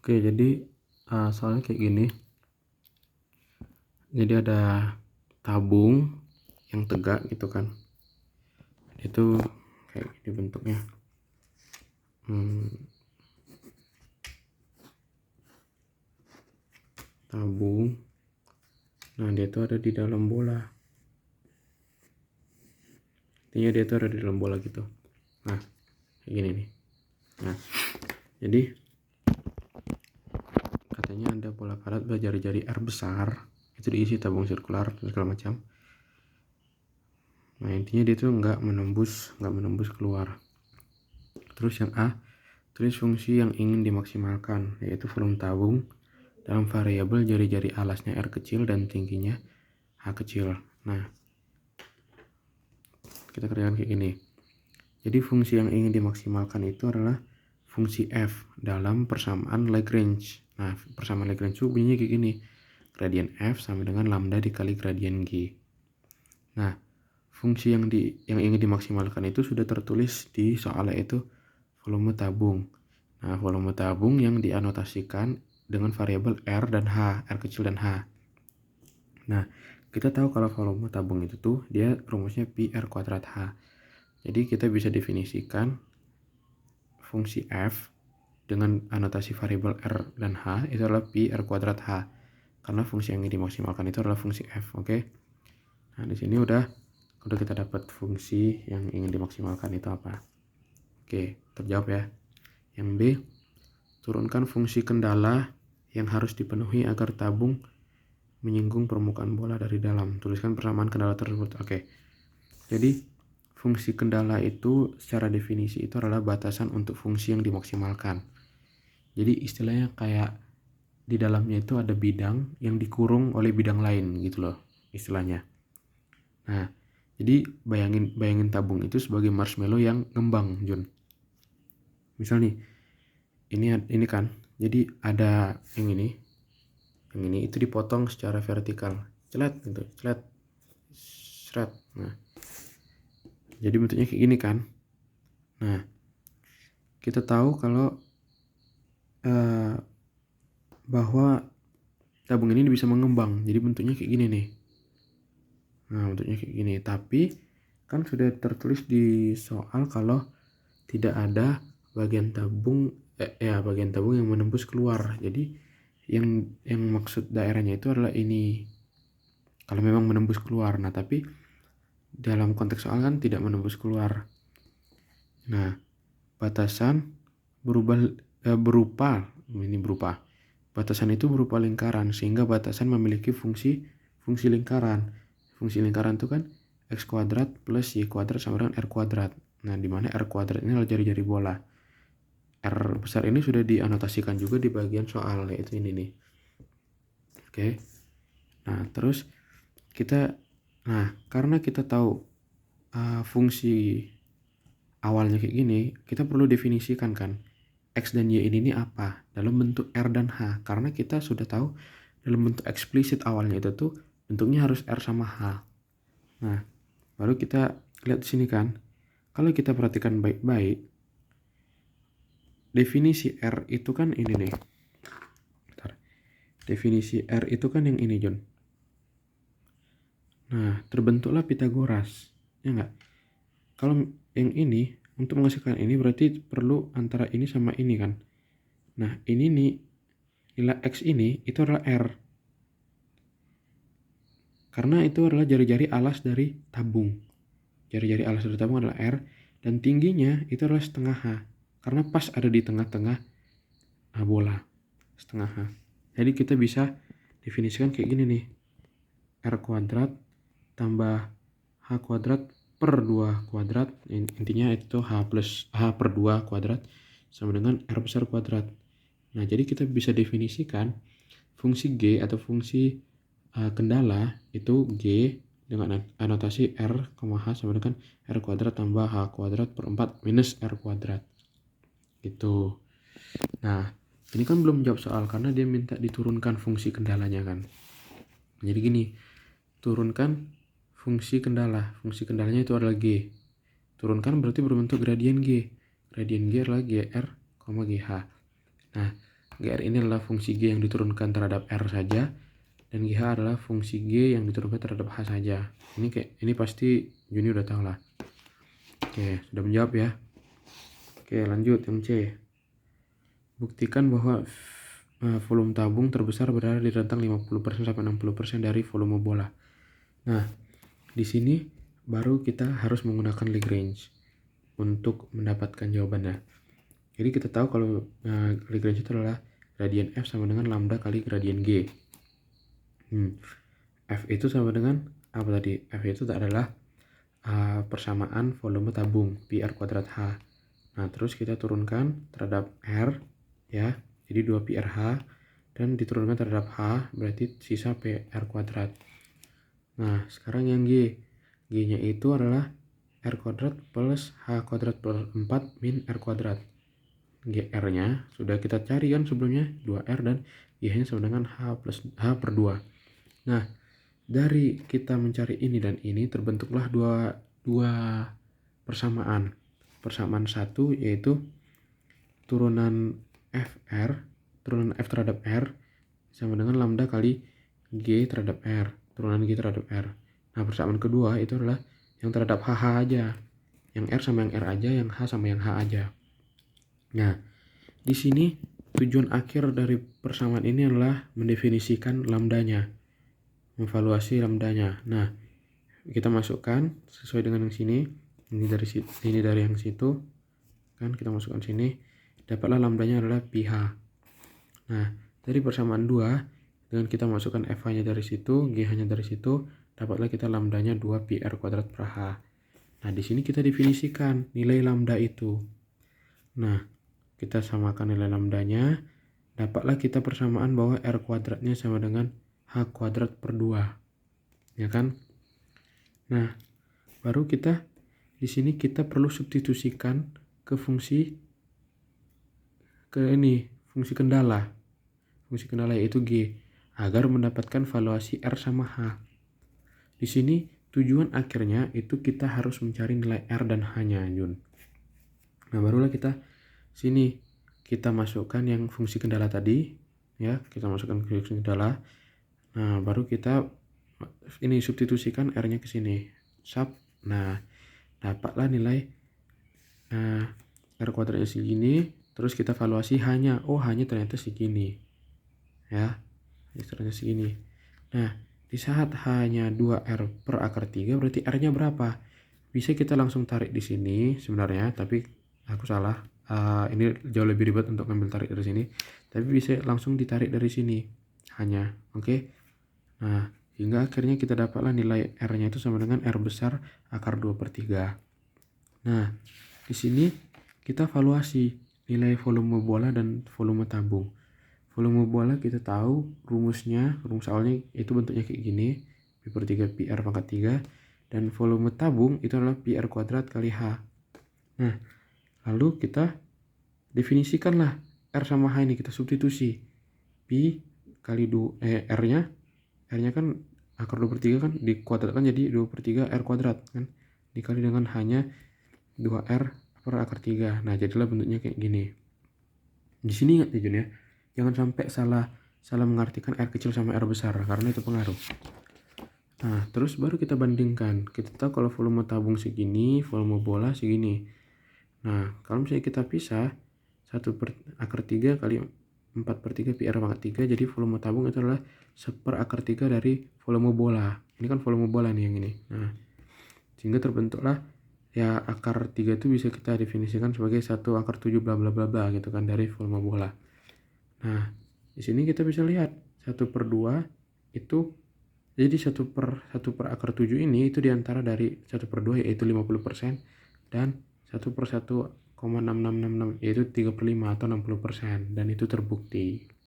Oke, jadi soalnya kayak gini. Jadi ada tabung yang tegak gitu kan. Itu kayak gini bentuknya. Tabung. Nah, dia tuh ada di dalam bola. Intinya dia tuh ada di dalam bola gitu. Nah, kayak gini nih. Nah, jadi katanya ada bola karet berjari-jari R besar. Itu diisi tabung sirkular dan segala macam. Nah, intinya dia tuh nggak menembus keluar. Terus yang A, tulis fungsi yang ingin dimaksimalkan, yaitu volume tabung dalam variabel jari-jari alasnya R kecil dan tingginya H kecil. Nah, kita kerjakan kayak gini. Jadi fungsi yang ingin dimaksimalkan itu adalah fungsi f dalam persamaan Lagrange. Nah, persamaan Lagrange itu bunyinya kayak gini. Gradien f sama dengan lambda dikali gradien g. Nah, fungsi yang ingin dimaksimalkan itu sudah tertulis di soalnya, itu volume tabung. Nah, volume tabung yang dianotasikan dengan variabel R dan H, R kecil dan H. Nah, kita tahu kalau volume tabung itu tuh dia rumusnya pi R kuadrat H. Jadi kita bisa definisikan fungsi f dengan anotasi variabel R dan H itu adalah pi R kuadrat H. Karena fungsi yang ingin dimaksimalkan itu adalah fungsi f, oke? Nah, di sini udah kita dapat fungsi yang ingin dimaksimalkan itu apa. Oke, terjawab ya. Yang B, turunkan fungsi kendala yang harus dipenuhi agar tabung menyinggung permukaan bola dari dalam. Tuliskan persamaan kendala tersebut. Oke. Jadi fungsi kendala itu secara definisi itu adalah batasan untuk fungsi yang dimaksimalkan. Jadi istilahnya kayak di dalamnya itu ada bidang yang dikurung oleh bidang lain gitu loh istilahnya. Nah, jadi bayangin tabung itu sebagai marshmallow yang ngembang, Jun. Misal nih, ini kan, jadi ada yang ini itu dipotong secara vertikal, celet gitu, celet, seret. Nah, jadi bentuknya kayak gini kan. Nah, kita tahu kalau bahwa tabung ini bisa mengembang, jadi bentuknya kayak gini nih. Nah, bentuknya kayak gini, tapi kan sudah tertulis di soal kalau tidak ada bagian tabung yang menembus keluar. Jadi yang maksud daerahnya itu adalah ini, kalau memang menembus keluar. Nah, tapi dalam konteks soal kan tidak menembus keluar. Nah, batasan berupa batasan itu berupa lingkaran, sehingga batasan memiliki fungsi lingkaran. Fungsi lingkaran itu kan x kuadrat plus y kuadrat sama dengan r kuadrat. Nah, di mana r kuadrat ini adalah jari-jari bola. R besar ini sudah dianotasikan juga di bagian soal, yaitu ini nih. Oke. Nah, terus karena kita tahu fungsi awalnya kayak gini, kita perlu definisikan kan x dan y ini apa dalam bentuk R dan H, karena kita sudah tahu dalam bentuk eksplisit awalnya itu tuh bentuknya harus R sama H. Nah, baru kita lihat di sini kan, kalau kita perhatikan baik-baik, definisi R itu kan ini nih. Definisi R itu kan yang ini, John. Nah, terbentuklah Pitagoras, ya nggak? Kalau yang ini, untuk menghasilkan ini berarti perlu antara ini sama ini kan. Nah, ini nih, nilai X ini itu adalah R. Karena itu adalah jari-jari alas dari tabung. Jari-jari alas dari tabung adalah R, dan tingginya itu adalah setengah H. Karena pas ada di tengah-tengah bola, setengah H. Jadi kita bisa definisikan kayak gini nih. R kuadrat tambah H kuadrat per 2 kuadrat, intinya itu H plus H per 2 kuadrat sama dengan R besar kuadrat. Nah, jadi kita bisa definisikan fungsi G atau fungsi kendala itu G dengan anotasi R, H sama dengan R kuadrat tambah H kuadrat per 4 minus R kuadrat. Gitu. Nah, ini kan belum jawab soal karena dia minta diturunkan fungsi kendalanya kan. Jadi gini, turunkan fungsi kendala. Fungsi kendalanya itu adalah G. Turunkan berarti berbentuk gradien G. Gradien G adalah GR, GH. Nah, GR ini adalah fungsi G yang diturunkan terhadap R saja, dan GH adalah fungsi G yang diturunkan terhadap H saja. Ini pasti Juni udah tahu lah. Oke, sudah menjawab ya. Oke, lanjut yang C. Buktikan bahwa volume tabung terbesar berada di rentang 50% sampai 60% dari volume bola. Nah, di sini baru kita harus menggunakan Lagrange untuk mendapatkan jawabannya. Jadi kita tahu kalau Lagrange itu adalah gradien F sama dengan lambda kali gradien G. F itu sama dengan apa tadi? F itu adalah persamaan volume tabung pi R kuadrat H. Nah, terus kita turunkan terhadap R ya. Jadi 2 pi RH dan diturunkan terhadap H berarti sisa PR kuadrat. Nah, sekarang yang G. G-nya itu adalah R kuadrat plus H kuadrat per 4 min R kuadrat. GR-nya sudah kita cari kan sebelumnya 2R dan G-nya sama dengan H per 2. Nah, dari kita mencari ini dan ini terbentuklah dua persamaan. Persamaan satu yaitu turunan F terhadap R sama dengan lambda kali G terhadap R, turunan G terhadap R. Nah, persamaan kedua itu adalah yang terhadap HH aja, yang R sama yang R aja, yang H sama yang H aja. Nah, di sini tujuan akhir dari persamaan ini adalah mendefinisikan lambdanya, menvaluasi lambdanya. Nah, kita masukkan sesuai dengan yang sini, ini dari yang situ, kan kita masukkan sini, dapatlah lambdanya adalah pi H. Nah, dari persamaan 2 dengan kita masukkan FH-nya dari situ, GH-nya dari situ, dapatlah kita lambdanya 2 pi R kuadrat per H. Nah, di sini kita definisikan nilai lambda itu. Nah, kita samakan nilai lambdanya, dapatlah kita persamaan bahwa R kuadratnya sama dengan H kuadrat per 2. Ya kan? Nah, baru kita di sini kita perlu substitusikan ke fungsi kendala. Fungsi kendala yaitu G agar mendapatkan valuasi R sama H. Di sini tujuan akhirnya itu kita harus mencari nilai R dan H-nya, Jun. Nah, barulah kita sini kita masukkan yang fungsi kendala tadi, ya, kita masukkan ke fungsi kendala. Nah, baru kita ini substitusikan R-nya ke sini. Nah, dapatlah nilai R kuadratnya segini, terus kita valuasi H-nya. Oh, H-nya ternyata segini. Ya, ternyata segini. Nah, di saat H-nya 2R per akar 3, berarti R-nya berapa? Bisa kita langsung tarik di sini sebenarnya, tapi aku salah. Ini jauh lebih ribet untuk ngambil tarik dari sini. Tapi bisa langsung ditarik dari sini H-nya. Oke. Nah, hingga akhirnya kita dapatlah nilai R-nya itu sama dengan R besar akar 2 per 3. Nah, di sini kita valuasi nilai volume bola dan volume tabung. Volume bola kita tahu rumus awalnya itu bentuknya kayak gini, pi per 3 pi R pangkat 3, dan volume tabung itu adalah pi R kuadrat kali H. Nah, lalu kita definisikanlah R sama H ini, kita substitusi. Pi kali R-nya kan akar 2 per 3 kan dikuadratkan jadi 2 per 3 R kuadrat kan, dikali dengan H-nya 2R per akar 3. Nah, jadilah bentuknya kayak gini. Di sini ingat ya Jun ya, jangan sampai salah mengartikan R kecil sama R besar karena itu pengaruh. Nah, terus baru kita bandingkan. Kita tahu kalau volume tabung segini, volume bola segini. Nah, kalau misalnya kita pisah 1 per akar 3 kali 4 per 3 pi R pangkat 3, jadi volume tabung itu adalah 1 per akar 3 dari volume bola. Ini kan volume bola nih yang ini. Nah, sehingga terbentuklah ya akar 3 itu bisa kita definisikan sebagai 1 akar 7 bla bla bla bla gitu kan dari volume bola. Nah, di sini kita bisa lihat 1 per 2 itu jadi 1 per akar 7 ini itu diantara dari 1 per 2 yaitu 50% dan 1 per 1,6666 yaitu 3/5 atau 60%, dan itu terbukti.